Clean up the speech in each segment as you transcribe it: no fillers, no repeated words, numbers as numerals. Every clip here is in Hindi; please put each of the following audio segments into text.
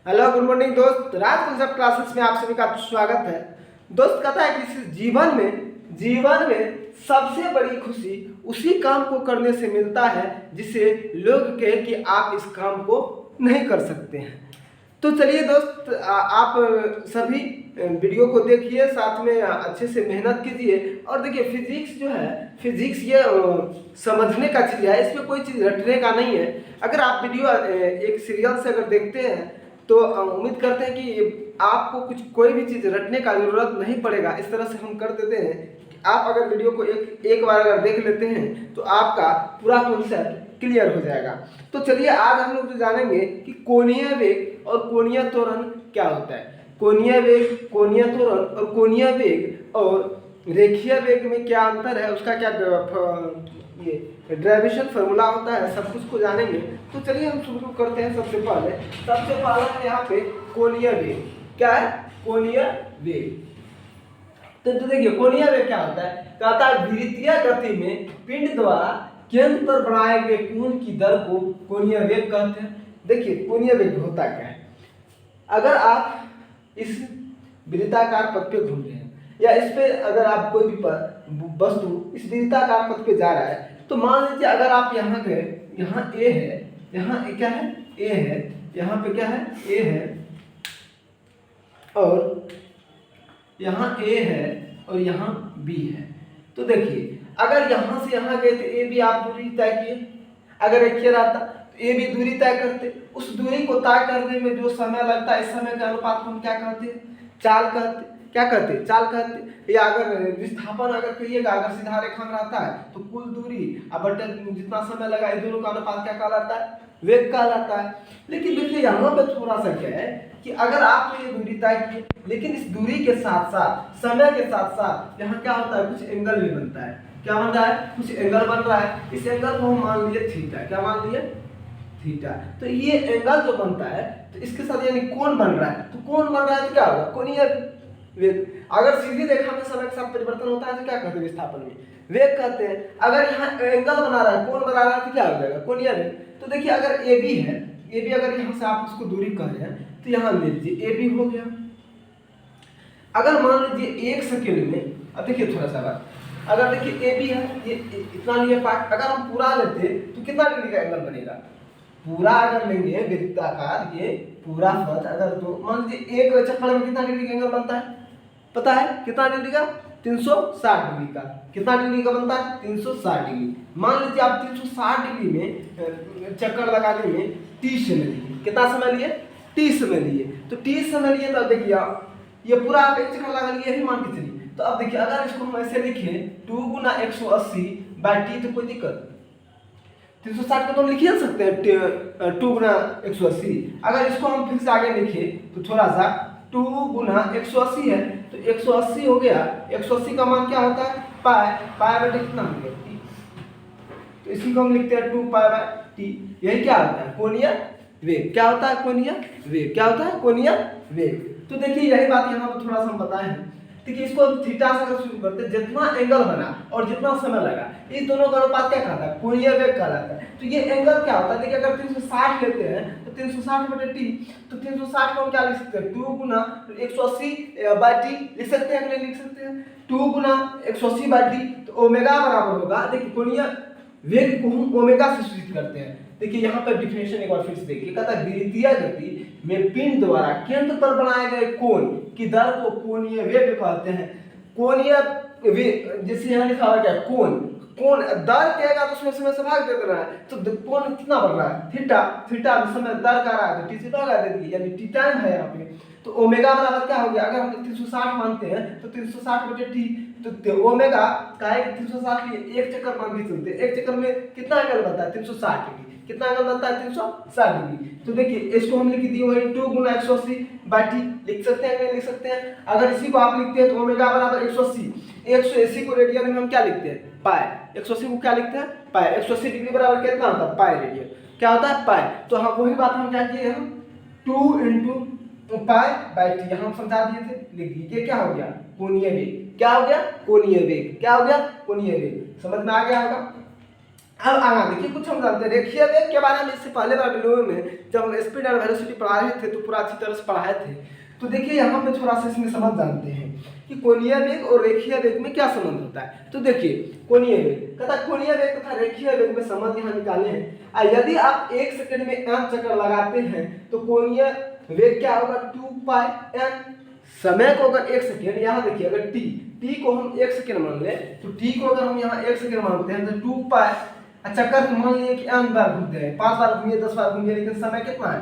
हेलो गुड मॉर्निंग दोस्त, राज कंसेप्ट क्लासेस में आप सभी का स्वागत है। दोस्त कहता है कि इस जीवन में सबसे बड़ी खुशी उसी काम को करने से मिलता है जिसे लोग कहे कि आप इस काम को नहीं कर सकते हैं। तो चलिए दोस्त, आप सभी वीडियो को देखिए, साथ में अच्छे से मेहनत कीजिए। और देखिए फिजिक्स जो है, फिजिक्स ये समझने का चीज़ है, इसमें कोई चीज़ रटने का नहीं है। अगर आप वीडियो एक सीरियल से अगर देखते हैं तो उम्मीद करते हैं कि आपको कोई भी चीज़ रटने का ज़रूरत नहीं पड़ेगा। इस तरह से हम कर देते हैं कि आप अगर वीडियो को एक बार अगर देख लेते हैं तो आपका पूरा कॉन्सेप्ट क्लियर हो जाएगा। तो चलिए आज हम लोग जो जानेंगे कि कोणीय वेग और कोणीय त्वरण क्या होता है। कोणीय वेग, कोणीय त्वरण और कोणीय वेग और रेखीय वेग में क्या अंतर है, उसका क्या ये डेरिवेशन फार्मूला होता है, सब कुछ को जानेंगे। तो चलिए हम शुरू करते हैं। सबसे पहले यहाँ पे कोणीय वेग क्या है, कोणीय वेग। तो देखिए कोणीय वेग क्या होता है, कहता है विद्युतीय गति में पिंड द्वारा केंद्र पर बनाए गए कोण की दर को कोणीय वेग कहते हैं। देखिए कोणीय वेग होता क्या है, अगर आप इस वृत्ताकार पथ पे घूम रहे हैं या इस पे अगर आप कोई भी वस्तु इस वृत्ताकार पथ पे जा रहा है, तो मान लीजिए अगर आप यहाँ गए, यहाँ ए है, यहाँ क्या है, ए है, यहाँ पे क्या है, ए है, और यहाँ ए है और यहाँ बी है। तो देखिए अगर यहाँ से यहाँ गए तो ए बी आप दूरी तय किए, अगर एक ही रहता तो ए बी दूरी तय करते। उस दूरी को तय करने में जो समय लगता है, इस समय के अनुपात को हम क्या कहते हैं, चाल कहते। क्या कहते हैं, चाल कहते। या अगर विस्थापन अगर करिएगा, अगर सीधा रेखा में रहता है तो कुल दूरी अब बटे जितना समय लगा, इन दोनों का अनुपात क्या कहलाता है, वेग कहलाता है। लेकिन देखिए यहाँ पे थोड़ा सा क्या है कि अगर आप ये दूरी तय किए, लेकिन इस दूरी के साथ साथ समय के साथ साथ यहाँ क्या होता है, कुछ एंगल भी बनता है। क्या बन रहा है, कुछ एंगल बन रहा है। इस एंगल को हम मान लिए थीटा। क्या मान लिए, थीटा। तो ये एंगल जो बनता है तो इसके साथ यानी कोण बन रहा है। तो कोण बन रहा है तो क्या होगा, कोणीय वेग। अगर सीधी रेखा में समय के साथ परिवर्तन होता है तो क्या कहते हैं, विस्थापन में वेग कहते हैं। अगर यहाँ एंगल बना रहा है, कोण बना रहा है तो क्या हो जाएगा, कोणीय वेग। तो देखिए अगर ए बी है, ए बी अगर यहाँ से आप इसको दूरी कह रहे हैं तो यहाँ ले लीजिए ए बी हो गया। अगर मान लीजिए 1 सेकेंड में, अब देखिए थोड़ा सा बात, अगर देखिए ए बी है, ये इतना लिए पार्ट, अगर हम पूरा लेते तो कितना डिग्री का एंगल बनेगा, पूरा अगर लेंगे वृत्ताकार ये पूरा पथ, अगर तो मान लीजिए एक चक्कर में कितना डिग्री का एंगल बनता है, पता है कितना डिग्री का, 360 डिग्री का। कितना डिग्री का बनता है, 360 डिग्री। मान लीजिए आप 360 डिग्री में चक्कर लगाने में टी समय लिए, कितना समय लिए, टी समय लिए। तो टी समय लिए तो देखिए ये पूरा आप एक चक्कर लगा लिए, यही मान के चलिए। तो अब देखिए अगर इसको हम ऐसे लिखें 2 गुना 180 बाई टी, तो कोई दिक्कत, 360 को तो हम लिख ही सकते हैं 2 गुना 180। अगर इसको हम फिर से आगे लिखें तो थोड़ा सा 2 गुना 180 है तो 180 हो गया। 180 का मान क्या होता है, पाई। पाई बटे कितना हो गया, टी। तो इसी को हम लिखते हैं 2 पाई बाय टी। यही क्या होता है, कोणीय वेग। क्या होता है, कोणीय वेग। क्या होता है, कोणीय वेग। तो देखिए यही बात यहाँ पर थोड़ा सा हम बताए हैं। देखिए इसको थीटा से अगर शुरू करते हैं, जितना एंगल बना और जितना समय लगा, इस दोनों का अनुपात क्या कहलाता है, कोणीय वेग कहलाता है। तो ये एंगल क्या होता है, देखिए अगर 360 लेते हैं तो 360 बटे टी, तो 360 को हम क्या लिख सकते हैं, 2 गुना 180 बाई टी लिख सकते हैं, नहीं लिख सकते हैं 2 गुना 180 बाई टी। तो ओमेगा बराबर होगा, देखिए कोणीय वेग को हम ओमेगा से सूचित करते हैं। देखिए यहाँ पर डिफिनेशन एक बार फिर से देखिए, कहता है विद्युतीय गति में पिंड द्वारा केंद्र पर बनाए गए कोण की दर को कोणीय वेग कहते हैं। कोणीय वेग जैसे यहाँ लिखा हुआ क्या, कोण, कोण दर कहेगा तो उसमें समय से भाग दे देना है। तो कोण कितना बढ़ रहा है, थीटा। थीटा समय दर का रहा है तो टी से भागा दे देंगे, यानी टी टाइम है यहाँ पे। तो ओमेगा बराबर क्या हो गया, अगर हम 360 मानते हैं तो 360 बटे टी। तो ओमेगा का 360 लिए एक चक्कर मान के चलते, एक चक्कर में कितना एंगल बनता है, 360 डिग्री। कितना एंगल बनता है, 360 डिग्री। तो देखिए इसको हम लिख दिए वही 2 गुना 180 बाई टी लिख सकते हैं, नहीं लिख सकते हैं। अगर इसी को आप लिखते हैं तो ओमेगा बराबर 180, 180 को रेडियन में हम क्या लिखते हैं, पाई। 180 को क्या लिखते हैं, पाई। 180 डिग्री बराबर कितना होता है, पाई रेडियन। क्या होता है, पाई। तो हम वही बात हम क्या किए, हम 2 इंटू पाई बाई टी यहाँ हम समझा दिए थे, लिख दिए। ये क्या हो गया, कोणीय वेग। क्या हो गया, कोणीय वेग। क्या हो गया, कोणीय वेग। समझ में आ गया होगा। अब आगे देखिए, कुछ हम जानते हैं रेखीय वेग के बारे में। इससे पहले वाले वीडियो में जब हम स्पीड एंड वेलोसिटी पढ़ा रहे थे तो पूरा अच्छी तरह से पढ़ाए थे। तो देखिए यहाँ पे थोड़ा सा इसमें समझ जानते हैं कि कोणीय वेग और रेखीय वेग में क्या संबंध होता है। तो देखिए कोणीय वेग कहता है, कोणीय वेग तथा रेखीय वेग में संबंध यहाँ निकाले हैं। यदि आप 1 सेकंड में n चक्कर लगाते हैं तो कोणीय वेग क्या होगा, 2 पाई n। समय को अगर 1 सेकंड, यहाँ देखिए अगर t को हम 1 सेकंड मान ले तो t को अगर हम यहाँ 1 सेकंड मानते हैं तो 2 पाई चक्कर मान लिए कि n बार घूमते हैं, 5 बार घूमिए 10 बार घूमिए, लेकिन समय कितना है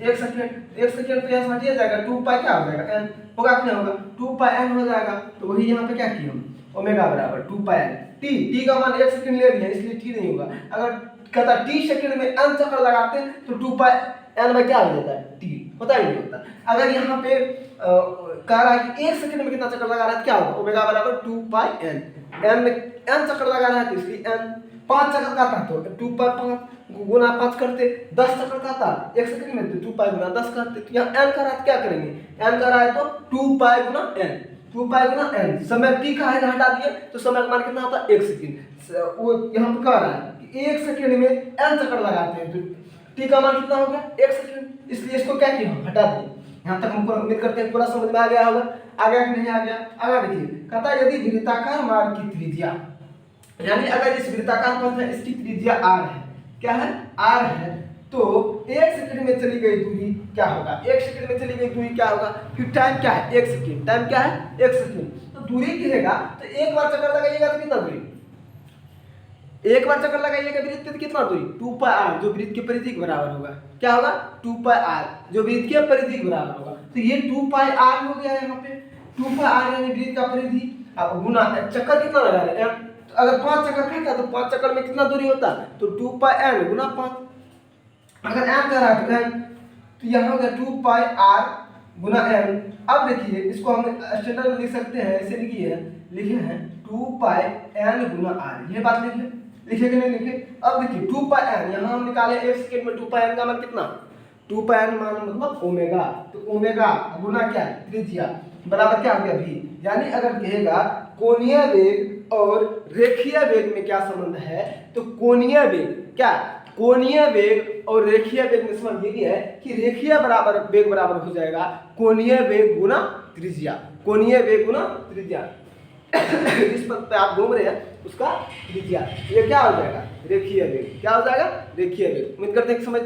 1 सेकंड। 1 सेकंड तो यहाँ से हटिए जाएगा, 2 पाई क्या हो जाएगा n होगा कि नहीं होगा, 2 पाई n हो जाएगा। तो वही यहाँ पे क्या किया हम, ओमेगा बराबर 2 पाई n। t का मान 1 सेकंड ले लिया इसलिए t नहीं होगा। अगर कहता t सेकंड में n चक्कर लगाते हैं तो 2 पाई n में क्या हो जाता है t, होता ही नहीं होता। अगर यहाँ पे कह रहा है कि 1 सेकंड में कितना चक्कर लगा रहा है, क्या होगा, ओमेगा बराबर 2 पाई n। n में n चक्कर लगा रहा है तो इसलिए n 5 चक्कर का था तो 2 पाई 5 गुना 5 करते, 10 चक्कर का था 1 सेकंड में तो 2 पाई गुना 10 करते। तो यहाँ n का रहा है क्या करेंगे, n का रहा है तो 2 पाई गुना n, 2 पाई गुना n। समय t का है हटा दिए तो समय का मान कितना होता है 1 सेकंड। वो यहाँ पे कह रहा है कि 1 सेकंड में n चक्कर लगाते हैं तो t का मान कितना हो गया 1 सेकंड, इसलिए इसको क्या किया हटा दिए। यहाँ तक हमको उम्मीद करते हैं पूरा समझ में आ गया होगा। आ गया कि नहीं आ गया, आगे देखिए कहता है यदि वृत्ताकार मार्ग की त्रिज्या, यानी अगर इस वृत्ताकार पथ है इसकी त्रिज्या r है, क्या है r है, तो 1 सेकंड में चली गई दूरी क्या होगा, 1 सेकंड में चली गई दूरी क्या होगा, फिर टाइम क्या है 1 सेकंड, टाइम क्या है 1 सेकंड। तो दूरी गिरेगा तो एक बार चक्कर लगाइएगा तो कितना दूरी, एक बार चक्कर लगाइएगा वृत्त पे तो कितना दूरी 2 पाई r, जो वृत्त की परिधि के बराबर होगा, क्या होगा 2 पाई r, जो वृत्त की परिधि के बराबर होगा। तो ये 2 पाई r हो गया यहाँ पे, 2 पाई r यानी वृत्त का परिधि। अब गुना चक्कर कितना लगा रहे हैं, तो अगर 5 चक्कर खाता तो 5 चक्कर में कितना दूरी होता, तो 2 पाई n गुना 5। अगर n का रहा है तो n, तो यहाँ हो गया 2 पाई r गुना n। अब देखिए इसको हम स्टैंडर्ड में लिख सकते हैं, ऐसे लिखे हैं 2 पाई n गुना r, ये बात लिखे कि नहीं लिखे। अब देखिए 2 पाई n यहाँ हम निकाले 1 सेकंड में 2 पाई n का मान कितना, 2 पाई n मान मतलब ओमेगा, तो ओमेगा गुना क्या त्रिज्या बराबर क्या हो गया v। यानी अगर कहेगा कोणीय वेग और रेखीय वेग में क्या संबंध है, तो कोणीय वेग क्या, कोणीय वेग और रेखीय वेग में संबंध ये है कि रेखीय बराबर वेग बराबर हो जाएगा कोणीय वेग गुना त्रिज्या, कोणीय वेग गुना त्रिज्या। इस पथ पे आप घूम रहे हैं उसका त्रिज्या, ये क्या हो जाएगा रेखीय वेग, क्या हो जाएगा रेखीय वेग। उम्मीद करते हैं कि समझ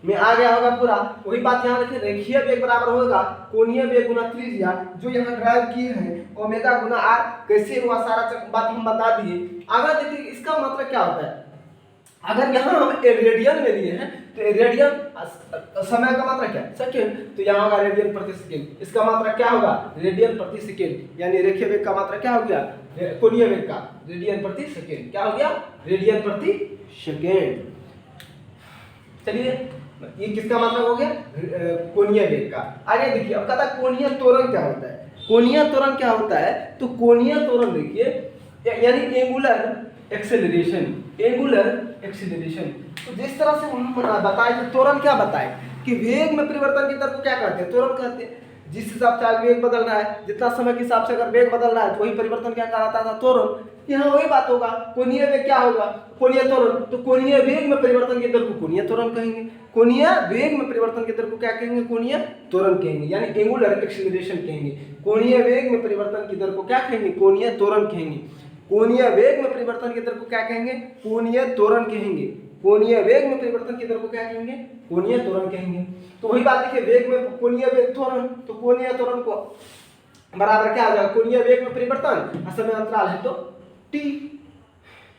में आ गया होगा पूरा। वही बात यहाँ देखिए, रेखीय वेग बराबर होगा कोणीय वेग गुना त्रिज्या, जो यहाँ ड्राइव किए हैं ओमेगा गुना r। कैसे हुआ सारा बात हम बता दिए। आगे देखिए इसका मतलब क्या होता है, अगर यहाँ हम रेडियन में लिए हैं तो रेडियन समय का मात्रा क्या सेकंड, तो यहाँ होगा रेडियन प्रति सेकंड। इसका मात्रा क्या होगा रेडियन प्रति सेकंड, यानी रेखीय वेग का मात्रा क्या हो गया कोणीय वेग का रेडियन प्रति सेकंड, क्या हो गया रेडियन प्रति सेकंड। चलिए ये किसका मतलब हो गया कोणीय वेग का। आगे देखिए अब कहता है कोणीय त्वरण क्या होता है। कोणीय त्वरण क्या होता है, तो कोणीय त्वरण देखिए यानी एंगुलर एक्सेलरेशन, एंगुलर एक्सेलरेशन। तो जिस तरह से हम बताए थे त्वरण क्या बताए कि वेग में परिवर्तन की दर को क्या कहते हैं त्वरण कहते हैं। जिस हिसाब से वेग बदल रहा है, जितना समय के हिसाब से अगर वेग बदल रहा है तो वही परिवर्तन क्या कहलाता था त्वरण। यहाँ वही बात होगा, कोणीय वेग क्या होगा कोणीय त्वरण, तो कोणीय वेग में परिवर्तन की दर को कोणीय त्वरण कहेंगे, कोणीय वेग में परिवर्तन की दर को क्या कहेंगे कोणीय त्वरण कहेंगे, यानी एंगुलर एक्सेलरेशन कहेंगे। कोणीय वेग में परिवर्तन की दर को क्या कहेंगे कोणीय त्वरण कहेंगे, कोणीय वेग में परिवर्तन की दर को क्या कहेंगे कोणीय त्वरण कहेंगे, कोणीय वेग में परिवर्तन की दर को क्या कहेंगे कोणीय त्वरण कहेंगे। तो वही बात देखिए वेग में कोणीय वेग त्वरण, तो कोणीय त्वरण को बराबर क्या आ जाएगा कोणीय वेग में परिवर्तन समय अंतराल है तो t,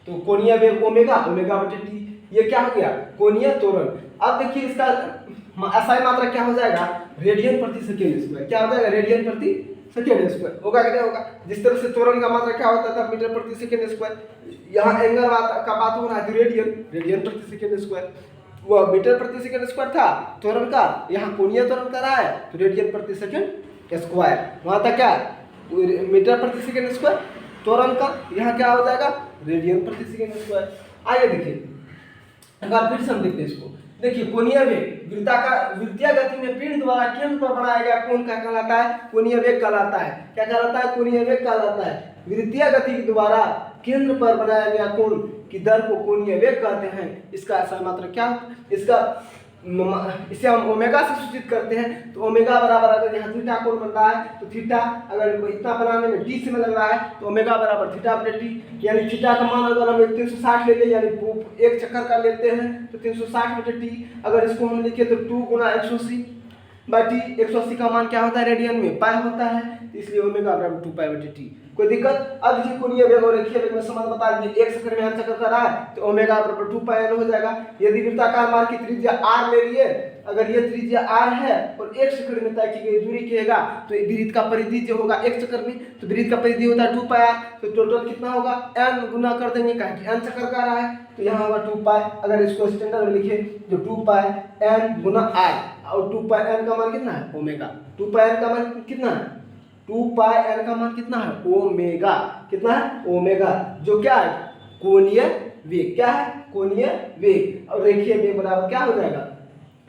तो कोणीय वेग ओमेगा, ओमेगा बटे t, ये क्या हो गया कोणीय त्वरण। अब देखिए इसका असाई मात्रा क्या हो जाएगा रेडियन प्रति सेकंड स्क्वायर, क्या हो जाएगा रेडियन प्रति सेकंड स्क्वायर होगा कि नहीं होगा। जिस तरह से त्वरण का मात्रा क्या होता था मीटर प्रति सेकंड स्क्वायर, यहाँ एंगल का बात हो रहा है रेडियन, रेडियन प्रति सेकंड स्क्वायर, वो मीटर प्रति सेकंड स्क्वायर था त्वरण का, यहाँ कोणीय त्वरण का रहा है तो रेडियन प्रति सेकंड स्क्वायर। वहाँ था क्या मीटर प्रति सेकंड स्क्वायर त्वरण का, यहाँ क्या हो जाएगा रेडियन प्रति सेकंड स्क्वायर। आइए देखिए एक बार फिर से हम देखते हैं इसको। देखिए कोणीय वेग वृत्तीय गति में पिंड द्वारा केंद्र पर बनाया गया कोण क्या कहलाता है कोणीय वेग कहलाता है, क्या कहलाता है कोणीय वेग कहलाता है। वृत्तीय गति के द्वारा केंद्र पर बनाया गया कोण की दर को कोणीय वेग कहते हैं। इसका SI मात्रक क्या, इसे हम ओमेगा से सूचित करते हैं। तो ओमेगा बराबर, अगर यहाँ थीटा कोण बन रहा है तो थीटा अगर इतना बनाने में टी समय लग रहा है तो ओमेगा बराबर थीटा बटे टी, यानी थीटा का मान अगर हम 360 लेते हैं, यानी एक चक्कर का लेते हैं तो 360 बटे टी। अगर इसको हम लिखे तो 2 गुना 180 टी। 180 का मान क्या होता है रेडियन में, पाई होता है, तो इसलिए ओमेगा बराबर 2 पाई बटे टी। कोई दिक्कत? अब देखिए कोणीय वेग और रेखीय वेग में संबंध बता दीजिए। एक चक्कर में हम चक्कर कर रहा है तो ओमेगा बराबर 2 पाई एन हो जाएगा। यदि वृत्ताकार मार्ग की त्रिज्या r ले लिए, अगर ये त्रिज्या r है और एक चक्कर में तय की गई दूरी कहेगा तो वृत्त का परिधि जो होगा एक चक्कर में, तो वृत्त का परिधि होता है 2 पाई r, तो टोटल कितना होगा n गुना कर देंगे, कहें n चक्कर का रहा है तो यहाँ होगा 2 पाई। अगर इसको स्टैंडर्ड में लिखे जो 2 पाई n गुना r, और 2 पाई n का मान कितना है ओमेगा। 2 पाई n का मान कितना है, 2 पाई n का मान कितना है ओमेगा, कितना है ओमेगा, जो क्या है कोणीय वेग, क्या है कोणीय वेग। और रेखीय वेग बराबर क्या हो जाएगा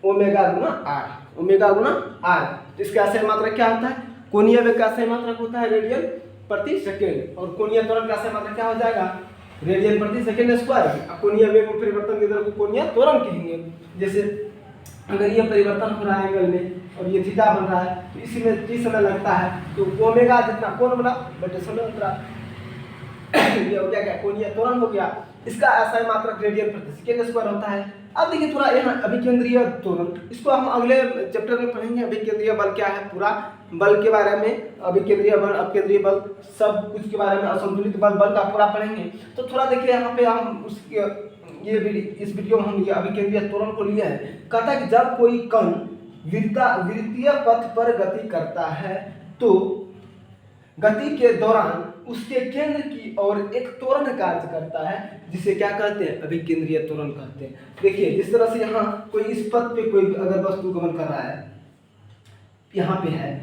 ओमेगा गुना r, ओमेगा गुना r। तो इसका SI मात्रक क्या होता है, कोणीय वेग का SI मात्रक होता है रेडियन प्रति सेकंड, और कोणीय त्वरण का SI मात्रक क्या हो जाएगा रेडियन प्रति सेकंड स्क्वायर। कोणीय वेग में परिवर्तन की दर को कोणीय त्वरण कहेंगे। जैसे अगर ये परिवर्तन हो रहा है एंगल में और ये थीटा बन रहा है तो इसी में टी समय लगता है, तो ओमेगा जितना कोण बना बटे समय उतरा, ये हो गया क्या कोणीय त्वरण हो गया। इसका SI मात्रक रेडियन प्रति सेकंड स्क्वायर होता है। अब देखिए थोड़ा यहाँ अभिकेंद्रीय त्वरण, इसको हम अगले चैप्टर में पढ़ेंगे। अभिकेंद्रीय बल क्या है, पूरा बल के बारे में, अभिकेंद्रीय बल, अपकेंद्रीय बल, सब कुछ के बारे में, असंतुलित बल, बल का पूरा पढ़ेंगे। तो थोड़ा देखिए यहाँ पे हम उसके इस वीडियो में हम ये अभिकेंद्रीय त्वरण को लिया है। कहता है कि जब कोई कण वृत्तीय पथ पर गति करता है तो गति के दौरान उसके केंद्र की ओर एक त्वरण कार्य करता है, जिसे क्या कहते हैं अभिकेंद्रीय त्वरण कहते हैं। देखिए जिस तरह से यहाँ कोई इस पथ पे कोई अगर वस्तु गमन कर रहा है, यहाँ पे है,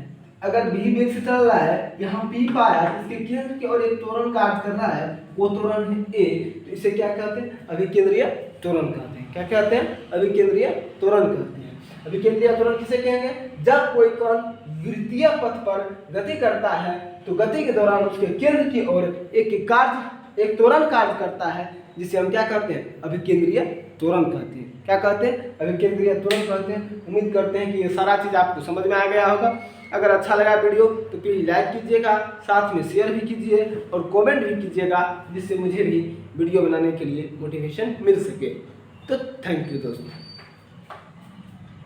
अगर b वेग से चल रहा है, यहाँ p पाया, इसके केंद्र की ओर एक त्वरण कार्य कर रहा है, वो त्वरण है a, तो इसे क्या कहते हैं अभिकेंद्रीय त्वरण कहते हैं। क्या कहते हैं अभिकेंद्रीय त्वरण कहते हैं। अभिकेंद्रीय त्वरण किसे कहेंगे, जब कोई कण वृत्तीय पथ पर गति करता है तो गति के दौरान उसके केंद्र की ओर एक त्वरण कार्य करता है, जिसे हम क्या कहते हैं अभिकेंद्रीय त्वरण कहते हैं। क्या कहते हैं अभिकेंद्रीय त्वरण कहते हैं। उम्मीद करते हैं कि ये सारा चीज़ आपको समझ में आ गया होगा। अगर अच्छा लगा वीडियो तो प्लीज़ लाइक कीजिएगा, साथ में शेयर भी कीजिए और कमेंट भी कीजिएगा, जिससे मुझे भी वीडियो बनाने के लिए मोटिवेशन मिल सके। तो थैंक यू दोस्तों।